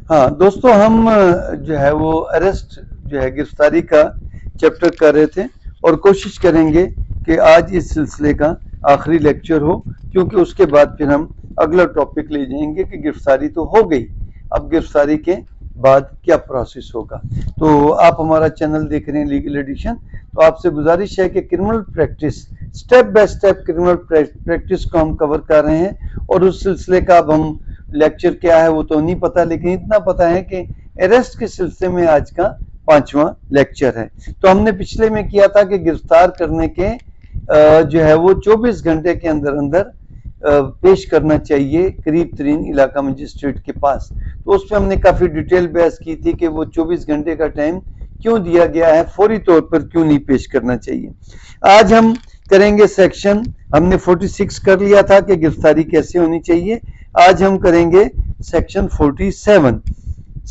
ہاں دوستو، ہم جو ہے وہ اریسٹ جو ہے گرفتاری کا چیپٹر کر رہے تھے اور کوشش کریں گے کہ آج اس سلسلے کا آخری لیکچر ہو، کیونکہ اس کے بعد پھر ہم اگلا ٹاپک لے جائیں گے کہ گرفتاری تو ہو گئی، اب گرفتاری کے بعد کیا پروسیس ہوگا۔ تو آپ ہمارا چینل دیکھ رہے ہیں لیگل ایڈیشن، تو آپ سے گزارش ہے کہ criminal practice step by step criminal practice کو ہم کور کر رہے ہیں، اور اس سلسلے کا اب ہم لیکچر کیا ہے وہ تو نہیں پتا، لیکن اتنا پتا ہے کہ اریسٹ کے سلسلے میں آج کا 5واں لیکچر ہے۔ تو ہم نے پچھلے میں کیا تھا کہ گرفتار کرنے کے جو ہے وہ 24 گھنٹے کے اندر اندر پیش کرنا چاہیے قریب ترین علاقہ مجسٹریٹ کے پاس۔ تو اس پہ ہم نے کافی ڈیٹیل بحث کی تھی کہ وہ 24 گھنٹے کا ٹائم کیوں دیا گیا ہے، فوری طور پر کیوں نہیں پیش کرنا چاہیے۔ آج ہم کریں گے سیکشن، ہم نے 46 کر لیا تھا کہ گرفتاری کیسے ہونی چاہیے، آج ہم کریں گے section 47،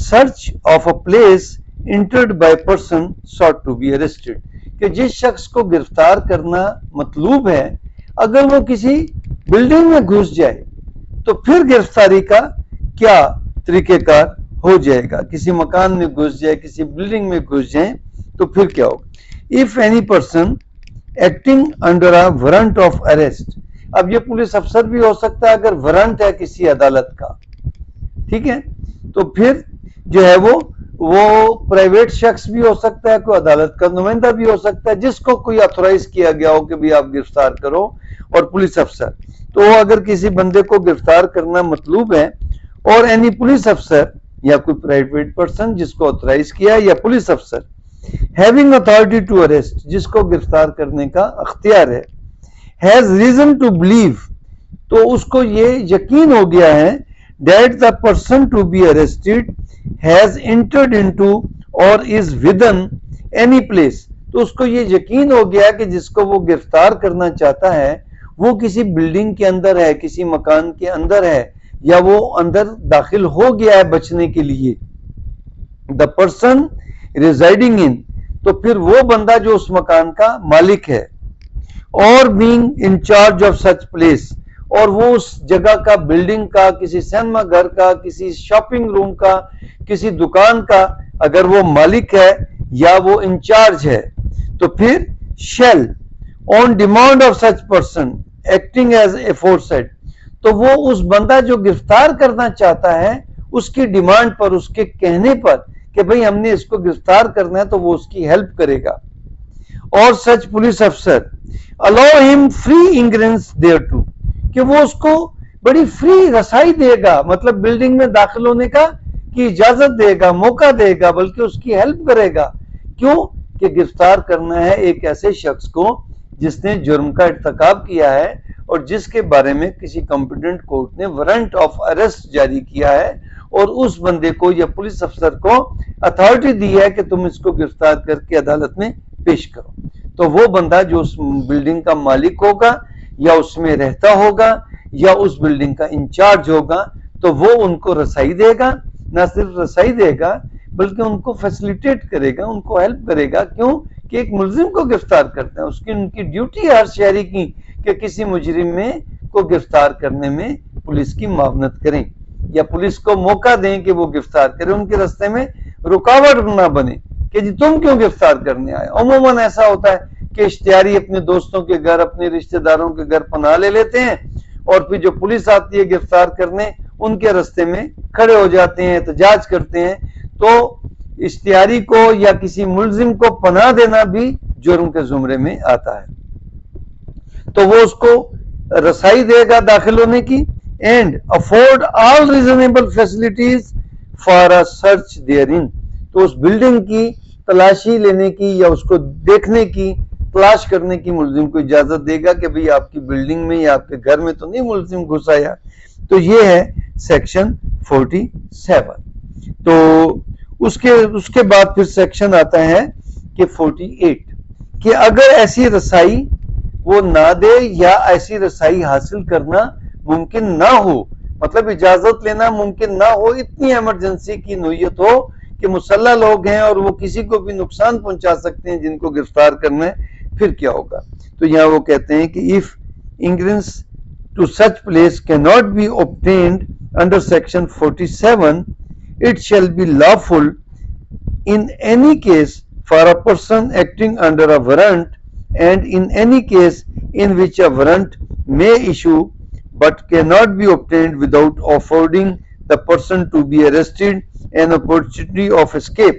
search of a place entered by person sought to be arrested, کہ جس شخص کو گرفتار کرنا مطلوب ہے اگر وہ کسی بلڈنگ میں گھس جائے تو پھر گرفتاری کا کیا طریقہ کار ہو جائے گا، کسی مکان میں گھس جائے، کسی بلڈنگ میں گھس جائیں تو پھر کیا ہوگا۔ If any person acting under a warrant of arrest, اب یہ پولیس افسر بھی ہو سکتا ہے اگر وارنٹ ہے کسی عدالت کا، ٹھیک ہے، تو پھر جو ہے وہ پرائیویٹ شخص بھی ہو سکتا ہے، کوئی عدالت کا نمائندہ بھی ہو سکتا ہے جس کو کوئی آتھورائز کیا گیا ہو کہ بھی آپ گرفتار کرو، اور پولیس افسر تو اگر کسی بندے کو گرفتار کرنا مطلوب ہے اور اینی پولیس افسر یا کوئی پرائیویٹ پرسن جس کو آتھورائز کیا ہے یا پولیس افسر ہیونگ اتھارٹی ٹو اریسٹ، جس کو گرفتار کرنے کا اختیار ہے، ہیز ریزن ٹو بلیو، تو اس کو یہ یقین ہو گیا ہے that the person to be arrested has entered into or is within any place، تو اس کو یہ یقین ہو گیا کہ جس کو وہ گرفتار کرنا چاہتا ہے وہ کسی بلڈنگ کے اندر ہے، کسی مکان کے اندر ہے، یا وہ اندر داخل ہو گیا ہے بچنے کے لیے۔ the person residing in، تو پھر وہ بندہ جو اس مکان کا مالک ہے، اور being in charge of such place، اور وہ اس جگہ کا، بلڈنگ کا، کسی سینما گھر کا، کسی شاپنگ روم کا، کسی دکان کا اگر وہ مالک ہے یا وہ انچارج ہے، تو پھر shall on demand of such person acting as aforesaid، تو وہ اس بندہ جو گرفتار کرنا چاہتا ہے اس کی ڈیمانڈ پر، اس کے کہنے پر کہ بھئی ہم نے اس کو گرفتار کرنا ہے، تو وہ اس کی ہیلپ کرے گا۔ اور سچ پولیس افسر allow him free ingress thereto، کہ وہ اس کو بڑی فری رسائی دے گا، مطلب بلڈنگ میں داخل ہونے کا کی اجازت دے گا، موقع دے گا، بلکہ اس کی ہیلپ کرے گا۔ کیوں کہ گرفتار کرنا ہے ایک ایسے شخص کو جس نے جرم کا ارتکاب کیا ہے اور جس کے بارے میں کسی کمپیٹنٹ کورٹ نے وارنٹ آف اریسٹ جاری کیا ہے، اور اس بندے کو یا پولیس افسر کو اتھارٹی دی ہے کہ تم اس کو گرفتار کر کے عدالت میں پیش کرو۔ تو وہ بندہ جو اس بلڈنگ کا مالک ہوگا یا اس میں رہتا ہوگا یا اس بلڈنگ کا انچارج ہوگا، تو وہ ان کو رسائی دے گا، نہ صرف رسائی دے گا بلکہ ان کو فیسیلیٹیٹ کرے گا، ان کو ہیلپ کرے گا۔ کیوں کہ ایک ملزم کو گرفتار کرتا ہے، ان کی ڈیوٹی ہے ہر شہری کی کہ کسی مجرم کو گرفتار کرنے میں پولیس کی معاونت کریں یا پولیس کو موقع دیں کہ وہ گرفتار کریں، ان کے راستے میں رکاوٹ نہ بنے کہ جی تم کیوں گرفتار کرنے آئے۔ عموماً ایسا ہوتا ہے کہ اشتہاری اپنے دوستوں کے گھر، اپنے رشتہ داروں کے گھر پناہ لے لیتے ہیں، اور پھر جو پولیس آتی ہے گرفتار کرنے ان کے راستے میں کھڑے ہو جاتے ہیں، احتجاج کرتے ہیں۔ تو اشتہاری کو یا کسی ملزم کو پناہ دینا بھی جرم کے زمرے میں آتا ہے، تو وہ اس کو رسائی دے گا داخل ہونے کی، and afford all reasonable facilities for a search دیئرن، تو اس بلڈنگ کی تلاشی لینے کی یا اس کو دیکھنے کی، تلاش کرنے کی ملزم کو اجازت دے گا کہ بھئی آپ کی بلڈنگ میں یا آپ کے گھر میں تو نہیں ملزم گھس آیا۔ تو یہ ہے سیکشن 47۔ تو اس کے بعد پھر سیکشن آتا ہے کہ 48، کہ اگر ایسی رسائی وہ نہ دے یا ایسی رسائی حاصل کرنا ممکن نہ ہو، مطلب اجازت لینا ممکن نہ ہو، اتنی ایمرجنسی کی نوعیت ہو کہ مسلح لوگ ہیں اور وہ کسی کو بھی نقصان پہنچا سکتے ہیں جن کو گرفتار کرنا ہے، پھر کیا ہوگا۔ تو یہاں وہ کہتے ہیں کہ if ingress to such place cannot be obtained under section 47 it shall be lawful in any case for a person acting under a warrant and in any case in which a warrant may issue but cannot be obtained without affording the person to be arrested an opportunity of escape,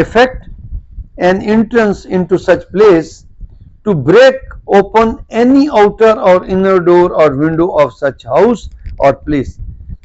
effect an entrance into such place to break open any outer or inner door or window of such house or place,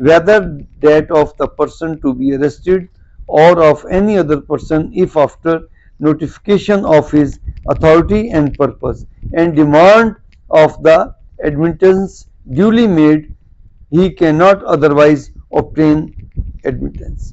whether that of the person to be arrested or of any other person if after notification of his authority and purpose and demand of the admittance duly made he cannot otherwise obtain admittance।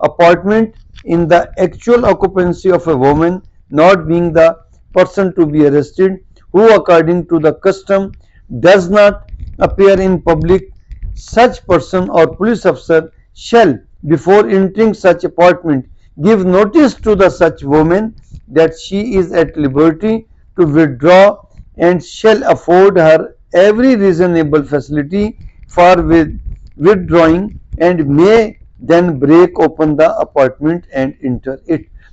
apartment in the actual occupancy of a woman not being the person to be arrested who according to the custom does not appear in public, such person or police officer shall before entering such apartment give notice to the such woman that she is at liberty to withdraw and shall afford her every reasonable facility for withdrawing and may then break open the apartment and enter it।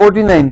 49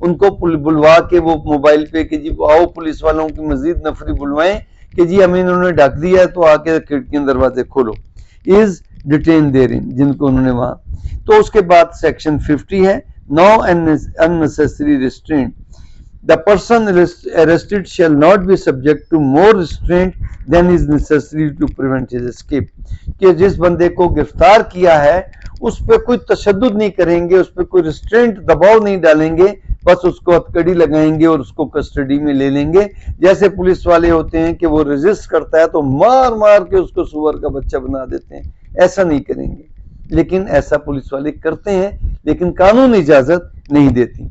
ان کو بلوا کے وہ mobile پہ کہ جی آؤ police والوں کی مزید نفری بلوائیں کہ جی ہمیں انہوں نے ڈھک دیا ہے تو آ کے کھڑکیاں دروازے کھولو. از ڈیٹین دیئرن جن کو انہوں نے وہاں. تو اس کے بعد سیکشن 50 ہے نو unnecessary restraint. The person arrested shall not be subject to more restraint than is necessary to prevent his escape. کہ جس بندے کو گرفتار کیا ہے اس پہ کوئی تشدد نہیں کریں گے, اس پہ کوئی ریسٹرینٹ دباؤ نہیں ڈالیں گے, بس اس کو ہتھکڑی لگائیں گے اور اس کو کسٹڈی میں لے لیں گے. جیسے پولیس والے ہوتے ہیں کہ وہ ریزسٹ کرتا ہے تو مار مار کے اس کو سور کا بچہ بنا دیتے ہیں, ایسا نہیں کریں گے. لیکن ایسا پولیس والے کرتے ہیں لیکن قانون اجازت نہیں دیتی.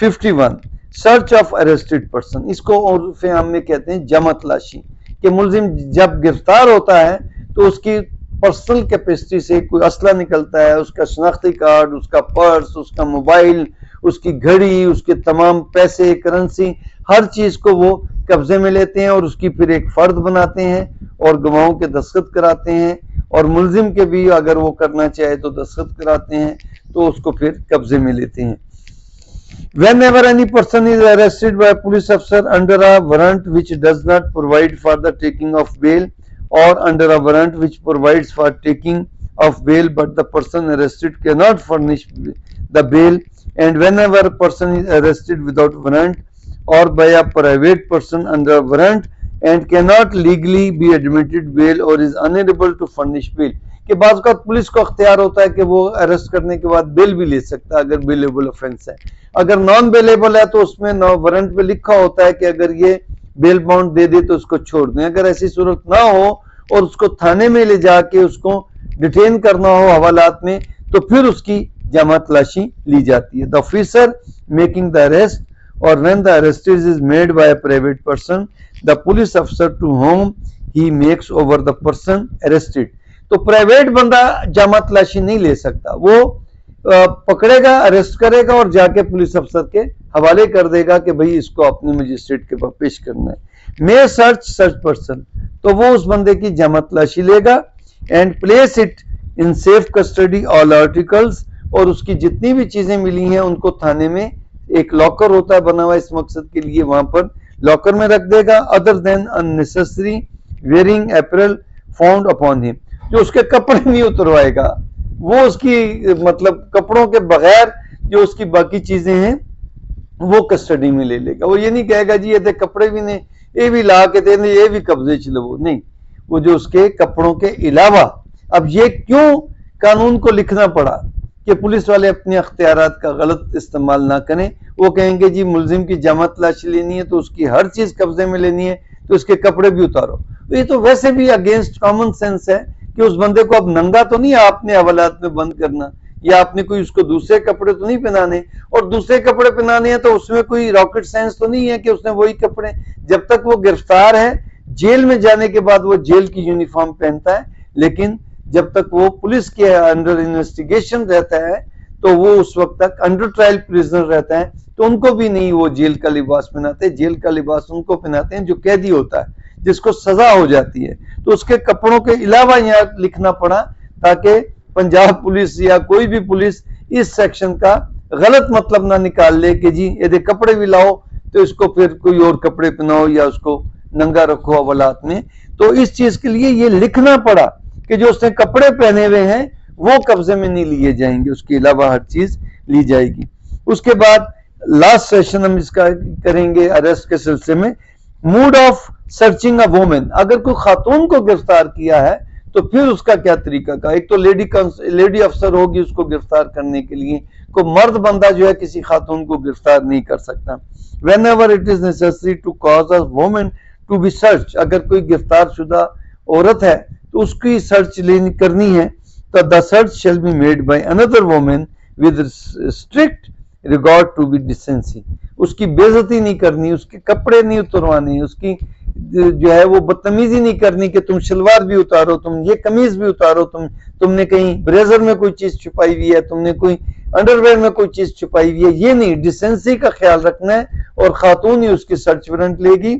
51 سرچ آف اریسٹڈ پرسن, اس کو عرف عام میں کہتے ہیں جمع تلاشی. کہ ملزم جب گرفتار ہوتا ہے تو اس کی پرسنل کیپیسٹی سے کوئی اسلحہ نکلتا ہے, اس کا شناختی کارڈ, اس کا پرس, اس کا موبائل, اس کی گھڑی, اس کے تمام پیسے, کرنسی, ہر چیز کو وہ قبضے میں لیتے ہیں اور اس کی پھر ایک فرد بناتے ہیں اور گواہوں کے دستخط کراتے ہیں اور ملزم کے بھی اگر وہ کرنا چاہے تو دستخط کراتے ہیں تو اس کو پھر قبضے میں لیتے ہیں. Whenever any person is arrested by a police officer under a warrant which does not provide for the taking of bail or under a warrant which provides for taking of bail but the person arrested cannot furnish the bail, and whenever a person is arrested without warrant or by a private person under a warrant and cannot legally be admitted bail or is unable to furnish bail. کہ بعض اوقات police کو اختیار ہوتا ہے کہ وہ arrest کرنے کے بعد بیل بھی لے سکتا ہے اگر بیلیبل افینس ہے. اگر نان بیلیبل ہے تو اس میں وارنٹ پہ لکھا ہوتا ہے کہ اگر یہ بیل باؤنڈ دے دے تو اس کو چھوڑ دیں. اگر ایسی صورت نہ ہو اور اس کو تھانے میں لے جا کے اس کو ڈیٹین کرنا ہو حوالات میں تو پھر اس کی جمع تلاشی لی جاتی ہے. The officer making the arrest or when the arrest is made by a private person, the police officer to whom he makes over the person arrested. تو پرائیویٹ بندہ جمع تلاشی نہیں لے سکتا, وہ پکڑے گا, اریسٹ کرے گا اور جا کے پولیس افسر کے حوالے کر دے گا کہ بھئی اس کو اپنے مجسٹریٹ کے پاس پیش کرنا ہے. may search such person, تو وہ اس بندے کی جمع تلاشی لے گا and place it in safe custody all articles, اور اس کی جتنی بھی چیزیں ملی ہیں ان کو تھانے میں ایک لاکر ہوتا ہے بنا ہوا اس مقصد کے لیے, وہاں پر لاکر میں رکھ دے گا. other than unnecessary wearing apparel found upon him, جو اس کے کپڑے نہیں اتروائے گا, وہ اس کی مطلب کپڑوں کے بغیر جو اس کی باقی چیزیں ہیں وہ کسٹڈی میں لے لے گا. وہ یہ نہیں کہے گا جی یہ کپڑے بھی نہیں, یہ بھی لا کے دے دیں, یہ بھی قبضے چلو, نہیں, وہ جو اس کے کپڑوں کے علاوہ. اب یہ کیوں قانون کو لکھنا پڑا کہ پولیس والے اپنے اختیارات کا غلط استعمال نہ کریں. وہ کہیں گے جی ملزم کی جمع تلاشی لینی ہے تو اس کی ہر چیز قبضے میں لینی ہے تو اس کے کپڑے بھی اتارو. یہ تو ویسے بھی اگینسٹ کامن سینس ہے کہ اس بندے کو اب ننگا تو نہیں آپ نے حوالات میں بند کرنا, یا آپ نے کوئی اس کو دوسرے کپڑے تو نہیں پہنانے, اور دوسرے کپڑے پہنانے ہیں تو اس میں کوئی راکٹ سائنس تو نہیں ہے کہ اس نے وہی کپڑے. جب تک وہ گرفتار ہے جیل میں جانے کے بعد وہ جیل کی یونیفارم پہنتا ہے, لیکن جب تک وہ پولیس کے انڈر انویسٹیگیشن رہتا ہے تو وہ اس وقت تک انڈر ٹرائل پریزنر رہتا ہے تو ان کو بھی نہیں وہ جیل کا لباس پہناتے. جیل کا لباس ان کو پہناتے ہیں جو قیدی ہوتا ہے جس کو سزا ہو جاتی ہے. تو اس کے کپڑوں کے علاوہ یہاں لکھنا پڑا تاکہ پنجاب پولیس یا کوئی بھی پولیس اس سیکشن کا غلط مطلب نہ نکال لے کہ جی یہ کپڑے بھی لاؤ تو اس کو پھر کوئی اور کپڑے پہناؤ یا اس کو ننگا رکھو حوالات میں. تو اس چیز کے لیے یہ لکھنا پڑا کہ جو اس نے کپڑے پہنے ہوئے ہیں وہ قبضے میں نہیں لیے جائیں گے, اس کے علاوہ ہر چیز لی جائے گی. اس کے بعد لاسٹ سیشن ہم اس کا کریں گے اریسٹ کے سلسلے میں, mode of searching a woman. اگر کوئی خاتون کو گرفتار کیا ہے تو پھر اس کا کیا طریقہ کا. ایک تو لیڈی افسر ہوگی اس کو گرفتار کرنے کے لیے, کوئی مرد بندہ جو ہے کسی خاتون کو گرفتار نہیں کر سکتا. whenever it is necessary to cause a woman to be searched, اگر کوئی گرفتار شدہ عورت ہے تو اس کی سرچ کرنی ہے تو the search shall be made by another woman with strict regard to be decency. اس کی بے عزتی نہیں کرنی, اس کے کپڑے نہیں اتروانے, اس کی جو ہے وہ بدتمیزی نہیں کرنی کہ تم شلوار بھی اتارو, تم یہ قمیض بھی اتارو, تم نے کہیں بریزر میں کوئی چیز چھپائی ہوئی ہے, تم نے کوئی انڈر ویئر میں کوئی چیز چھپائی ہوئی ہے, یہ نہیں. ڈیسنسی کا خیال رکھنا ہے اور خاتون ہی اس کی سرچ وارنٹ لے گی,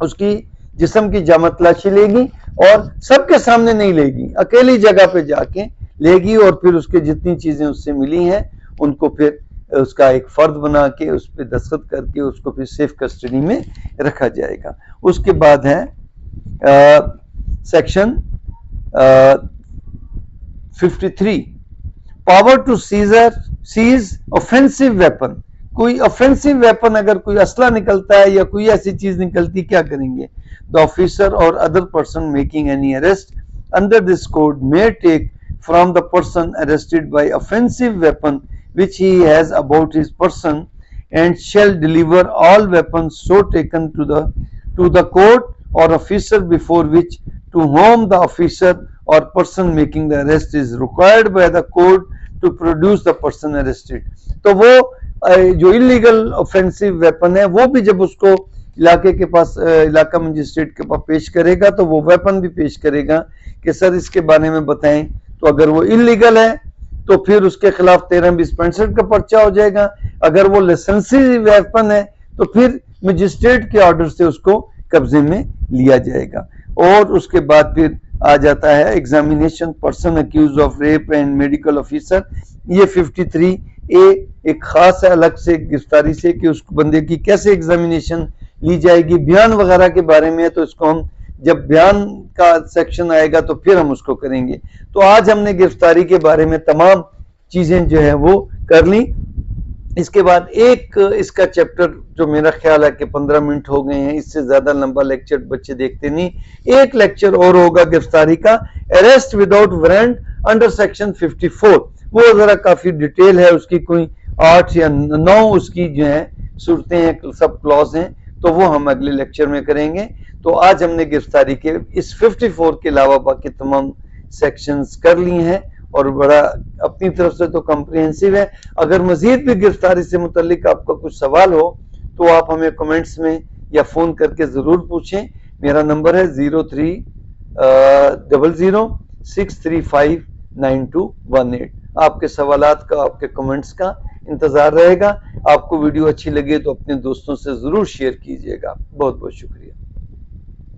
اس کی جسم کی جمع تلاشی لے گی اور سب کے سامنے نہیں لے گی, اکیلی جگہ پہ جا کے لے گی اور پھر اس کے جتنی چیزیں اس سے ملی ہیں ان کو پھر اس کا ایک فرد بنا کے اس پہ دستخط کر کے اس کو پھر سیف کسٹڈی میں رکھا جائے گا. اس کے بعد ہے section 53 power to seize offensive weapon. کوئی آفینسو ویپن اگر کوئی اسلحہ نکلتا ہے یا کوئی ایسی چیز نکلتی کیا کریں گے؟ The officer or other person making any arrest under this code may take from the person arrested by offensive weapon which he has about his person and shall deliver all weapons so taken to the court or officer before which to whom the officer or person making the arrest is required by the code to produce the person arrested. تو وہ جو illegal offensive weapon ہے وہ بھی جب اس کو علاقے کے پاس علاقہ مجسٹریٹ کے پاس پیش کرے گا تو وہ ویپن بھی پیش کرے گا کہ سر اس کے بارے میں بتائیں. تو اگر وہ انلیگل ہے تو پھر اس کے خلاف 13-20-65 کا پرچہ ہو جائے گا. اگر وہ لائسنسی ویپن ہے تو پھر مجسٹریٹ کے آرڈر سے اس کو قبضے میں لیا جائے گا. اور اس کے بعد پھر آ جاتا ہے examination person accused of rape and medical officer. یہ 53A ایک خاص ہے الگ سے گرفتاری سے کہ اس بندے کی کیسے ایگزامینیشن لی جائے گی. بیان وغیرہ کے بارے میں تو اس کو ہم جب بیان کا سیکشن آئے گا تو پھر ہم اس کو کریں گے. تو آج ہم نے گرفتاری کے بارے میں تمام چیزیں جو ہے وہ کر لیں. اس کے بعد ایک اس کا چیپٹر جو میرا خیال ہے کہ 15 منٹ ہو گئے ہیں, اس سے زیادہ لمبا لیکچر بچے دیکھتے نہیں. ایک لیکچر اور ہوگا گرفتاری کا, arrest without warrant under section 54. وہ ذرا کافی ڈیٹیل ہے, اس کی کوئی 8 یا 9 اس کی جو ہیں صورتیں ہیں, سب کلوز ہیں, تو وہ ہم اگلے لیکچر میں کریں گے. تو آج ہم نے گرفتاری کے اس 54 کے علاوہ باقی تمام سیکشنز کر لی ہیں اور بڑا اپنی طرف سے تو کمپریہنسو ہے. اگر مزید بھی گرفتاری سے متعلق آپ کا کچھ سوال ہو تو آپ ہمیں کمنٹس میں یا فون کر کے ضرور پوچھیں. میرا نمبر ہے 0300635918. آپ کے سوالات کا, آپ کے کمنٹس کا انتظار رہے گا. آپ کو ویڈیو اچھی لگے تو اپنے دوستوں سے ضرور شیئر کیجئے گا. بہت بہت شکریہ.